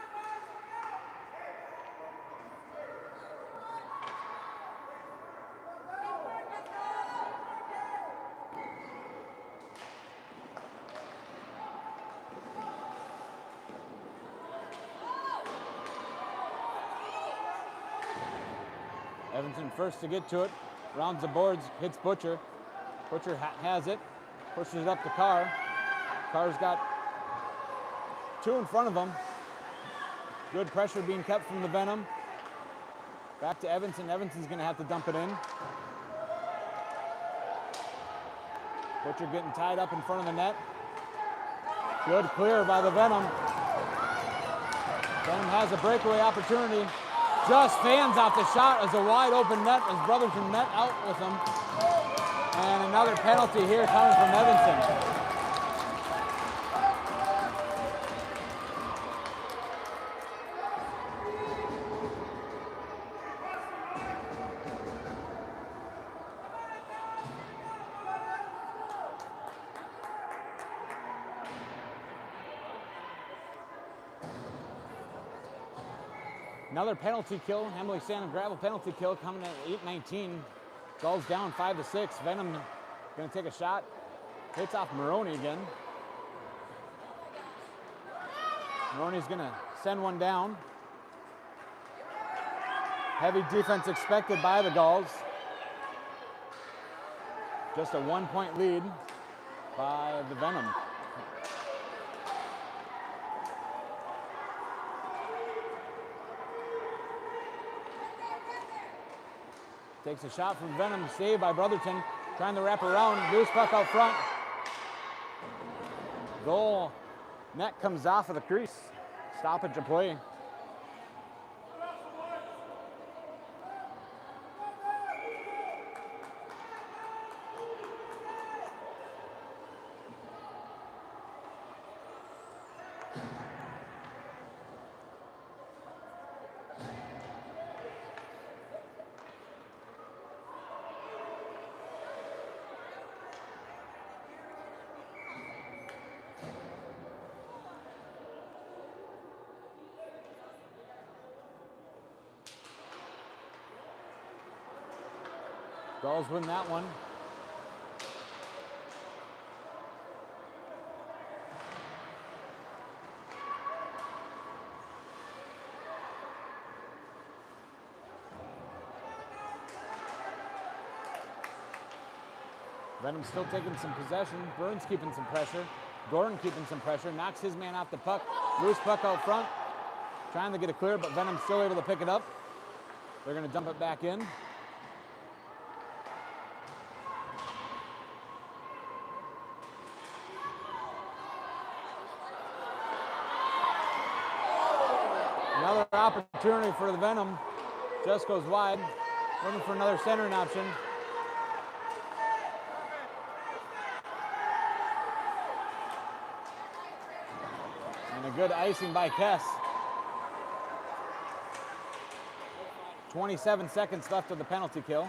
Evanson first to get to it. Rounds the boards, hits Butcher. Butcher has it, pushes it up to Carr. Carr's got two in front of him. Good pressure being kept from the Venom. Back to Evanson. Evanson's going to have to dump it in. Butcher getting tied up in front of the net. Good clear by the Venom. Venom has a breakaway opportunity. Just fans off the shot as a wide open net as Brotherton net out with him. And another penalty here coming from Evanson. Another penalty kill, Emily Sand gravel penalty kill coming at 8:19. Gulls down 5-6. Venom gonna take a shot. Hits off Maroney again. Maroney's gonna send one down. Heavy defense expected by the Gulls. Just a 1-point lead by the Venom. Takes a shot from Venom, saved by Brotherton. Trying to wrap around, loose puck out front. Goal, net comes off of the crease. Stoppage of play. Gulls win that one. Venom still taking some possession. Burns keeping some pressure. Gordon keeping some pressure. Knocks his man off the puck. Loose puck out front. Trying to get it clear, but Venom's still able to pick it up. They're going to dump it back in. Another opportunity opportunity for the Venom. Just goes wide. Looking for another centering option. And a good icing by Kess. 27 seconds left of the penalty kill.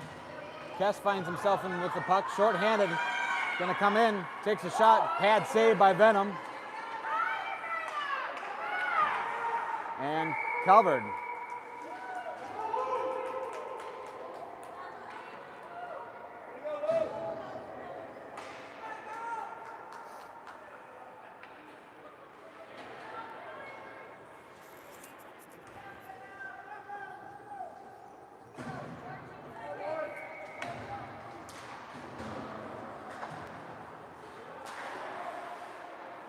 Kess finds himself in with the puck, short-handed. Gonna come in, takes a shot, pad save by Venom. And covered.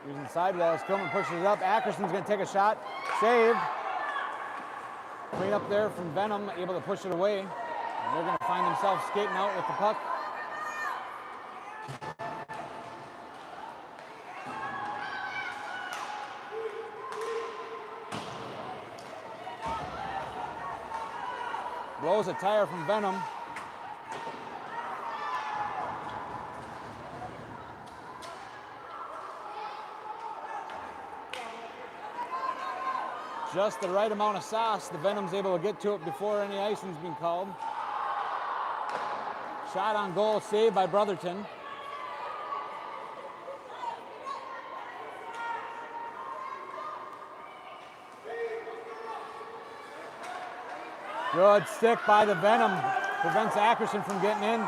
Using sidewalls, Kilman pushes it up. Ackerson's gonna take a shot, saved. Clean up there from Venom, able to push it away. And they're gonna find themselves skating out with the puck. Blows a tire from Venom. Just the right amount of sauce. The Venom's able to get to it before any icing's been called. Shot on goal, saved by Brotherton. Good stick by the Venom. Prevents Ackerson from getting in.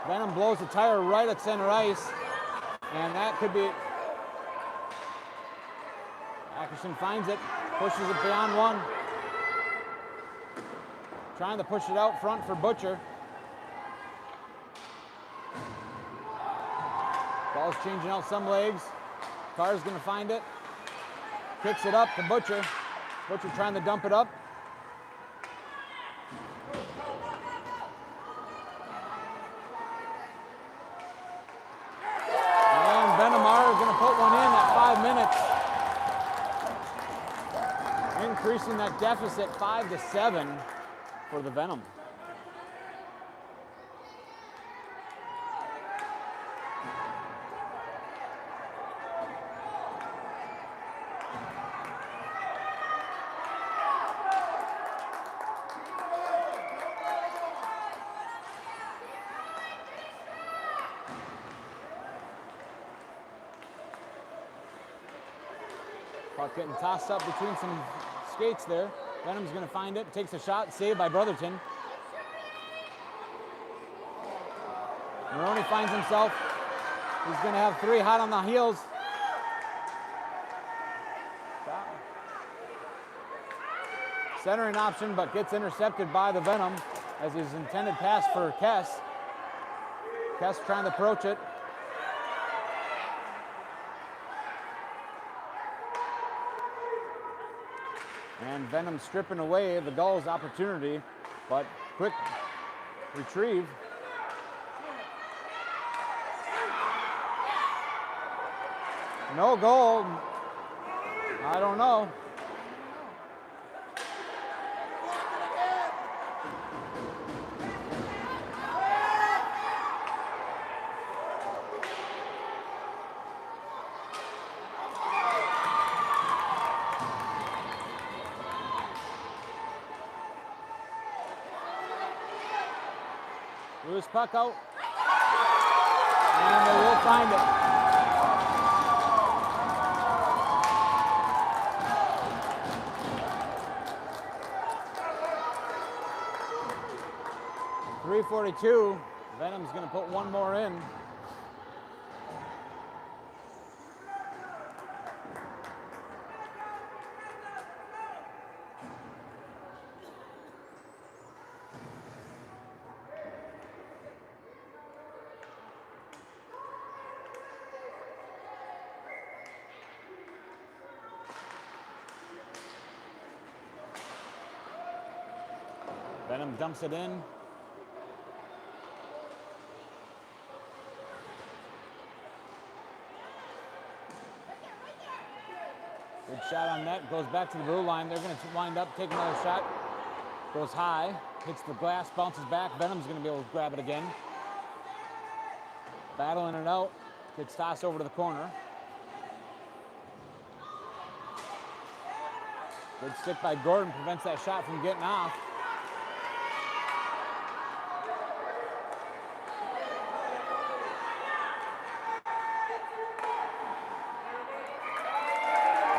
Venom blows the tire right at center ice. And that could be... Ackerson finds it. Pushes it beyond one. Trying to push it out front for Butcher. Ball's changing out some legs. Carr's gonna find it. Kicks it up to Butcher. Butcher trying to dump it up. And Venomar is gonna put one in at 5 minutes. Increasing that deficit 5-7 for the Venom. Puck getting tossed up between some skates there. Venom's gonna find it, takes a shot, saved by Brotherton. Maroney finds himself. He's gonna have 3 hot on the heels. Centering option, but gets intercepted by the Venom as his intended pass for Kess. Kess trying to approach it. And Venom stripping away the Gulls' opportunity, but quick retrieve. No goal. I don't know. Loose puck out. And they will find it. .342. Venom's going to put one more in. Venom dumps it in. Good Shot on net, goes back to the blue line. They're going to wind up, take another shot. Goes high, hits the glass, bounces back. Venom's going to be able to grab it again. Battling it out, gets tossed over to the corner. Good stick by Gordon, prevents that shot from getting off.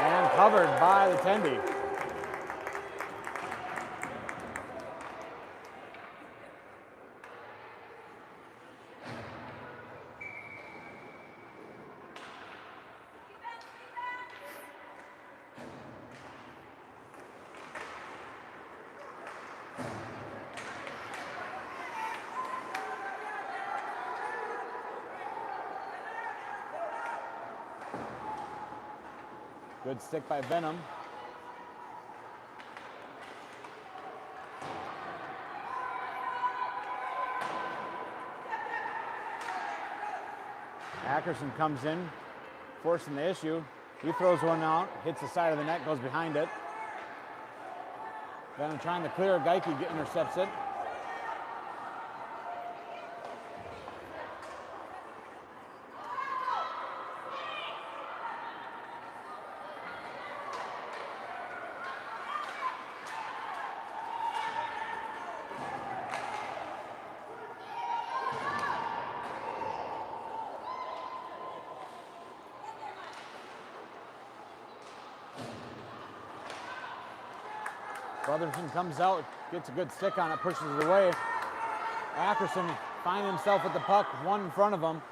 And covered by the Tendy. Good stick by Venom. Ackerson comes in, forcing the issue. He throws one out, hits the side of the net, goes behind it. Venom trying to clear, Geike intercepts it. Brotherton comes out, gets a good stick on it, pushes it away. Ackerson finds himself with the puck, one in front of him.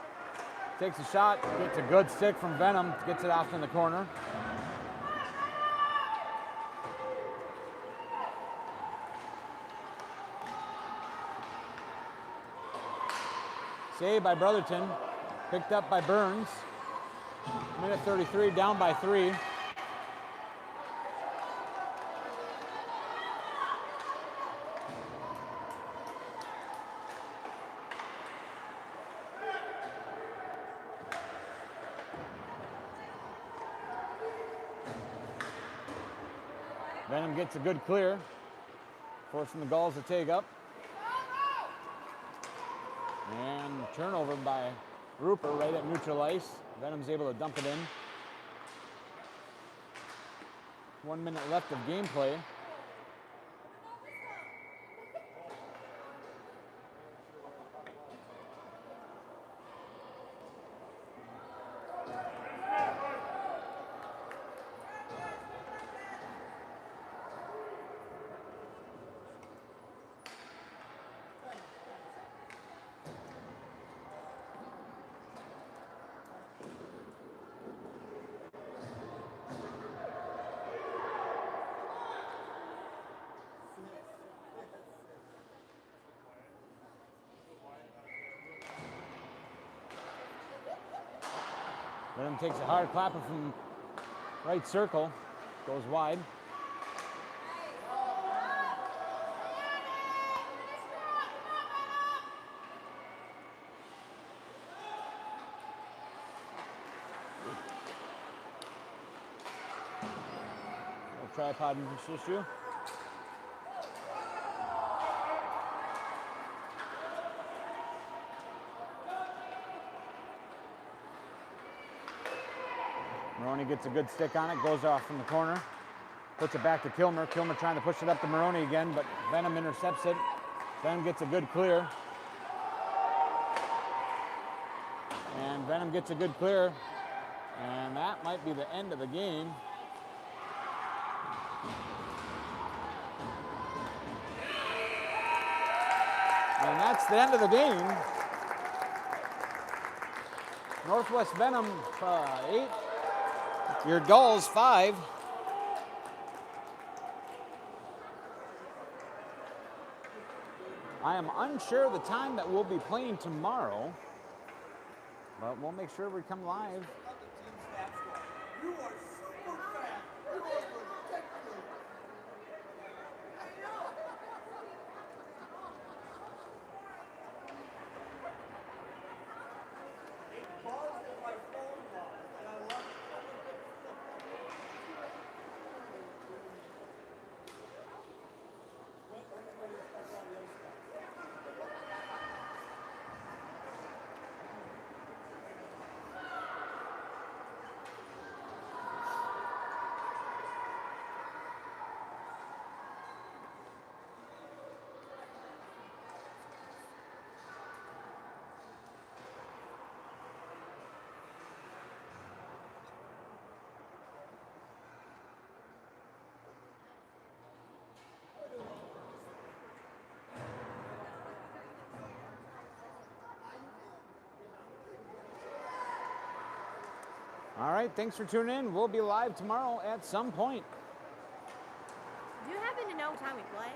Takes a shot, gets a good stick from Venom, gets it off in the corner. Saved by Brotherton, picked up by Burns. Minute 33, down by 3. Venom gets a good clear, forcing the Gulls to take up. And turnover by Rupert right at neutral ice. Venom's able to dump it in. 1 minute left of gameplay. Venom takes a hard clapper from right circle, goes wide. No tripod issue. Maroney gets a good stick on it, goes off from the corner, puts it back to Kilmer. Kilmer trying to push it up to Maroney again, but Venom intercepts it. Venom gets a good clear. And Venom gets a good clear. And that might be the end of the game. And that's the end of the game. Northwest Venom 8. Your Gulls 5. I am unsure the time that we'll be playing tomorrow, but we'll make sure we come live. You are super fat. You are ridiculous. It buzzed in my phone line, and I love it. All right, thanks for tuning in. We'll be live tomorrow at some point. Do you happen to know what time we play?